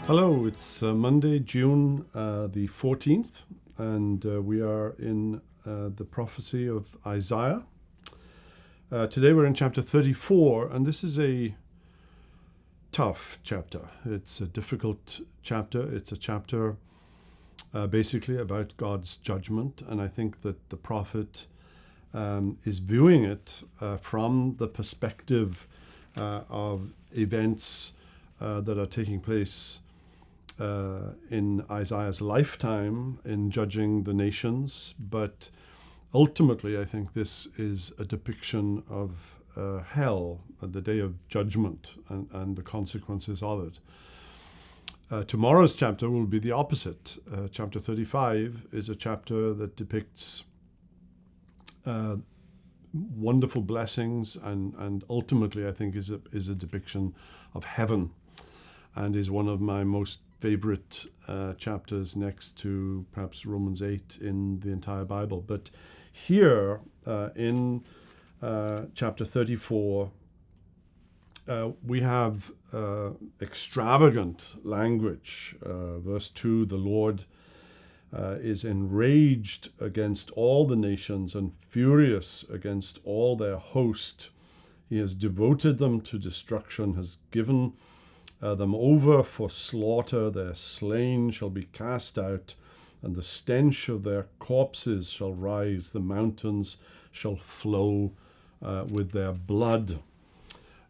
Hello, it's Monday, June the 14th, and we are in the prophecy of Isaiah. Today we're in chapter 34, and this is a tough chapter. It's a difficult chapter. It's a chapter basically about God's judgment, and I think that the prophet is viewing it from the perspective of events that are taking place in Isaiah's lifetime in judging the nations, but ultimately I think this is a depiction of hell, the day of judgment and the consequences of it. Tomorrow's chapter will be the opposite. Chapter 35 is a chapter that depicts wonderful blessings and ultimately I think is a depiction of heaven, and is one of my most favorite chapters next to perhaps Romans 8 in the entire Bible. But here in chapter 34, we have extravagant language. Verse 2, the Lord is enraged against all the nations and furious against all their host. He has devoted them to destruction, has given them over for slaughter. Their slain shall be cast out, and the stench of their corpses shall rise. The mountains shall flow with their blood.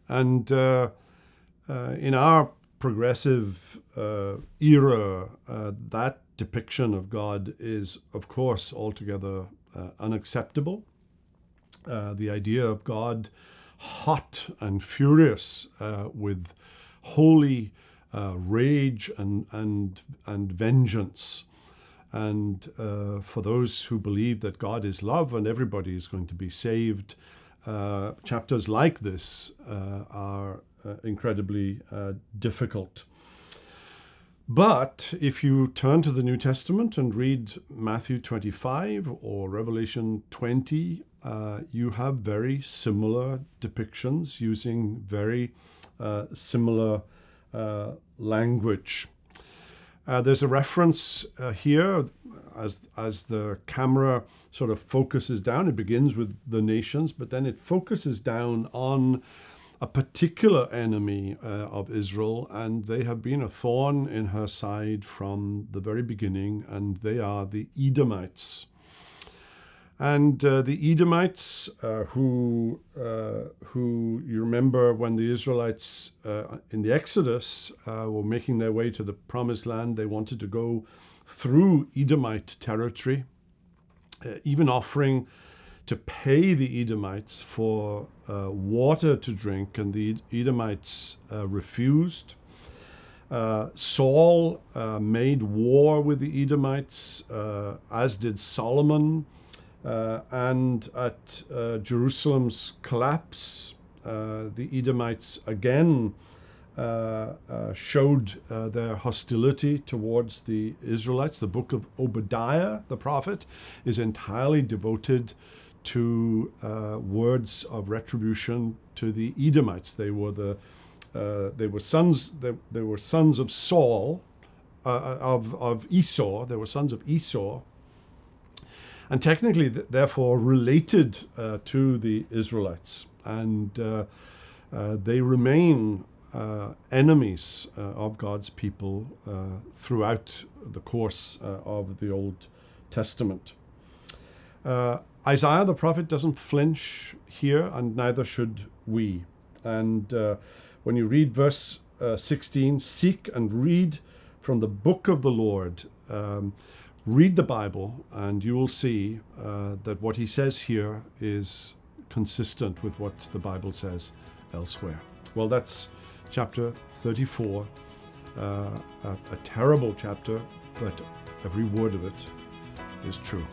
And in our progressive era, that depiction of God is, of course, altogether unacceptable. The idea of God hot and furious with holy rage and vengeance. And for those who believe that God is love and everybody is going to be saved, chapters like this are incredibly difficult. But if you turn to the New Testament and read Matthew 25 or Revelation 20, you have very similar depictions using very similar language. There's a reference here as the camera sort of focuses down. It begins with the nations, but then it focuses down on a particular enemy of Israel, and they have been a thorn in her side from the very beginning, and they are the Edomites. And the Edomites, who you remember when the Israelites in the Exodus were making their way to the Promised Land, they wanted to go through Edomite territory, even offering to pay the Edomites for water to drink, and the Edomites refused. Saul made war with the Edomites, as did Solomon. And at Jerusalem's collapse, the Edomites again showed their hostility towards the Israelites. The book of Obadiah, the prophet, is entirely devoted to words of retribution to the Edomites. They were sons of Saul, of Esau. They were sons of Esau, and technically, therefore, related to the Israelites. And they remain enemies of God's people throughout the course of the Old Testament. Isaiah the prophet doesn't flinch here, and neither should we. And when you read verse 16, seek and read from the book of the Lord. Read the Bible, and you will see that what he says here is consistent with what the Bible says elsewhere. Well, that's chapter 34, a terrible chapter, but every word of it is true.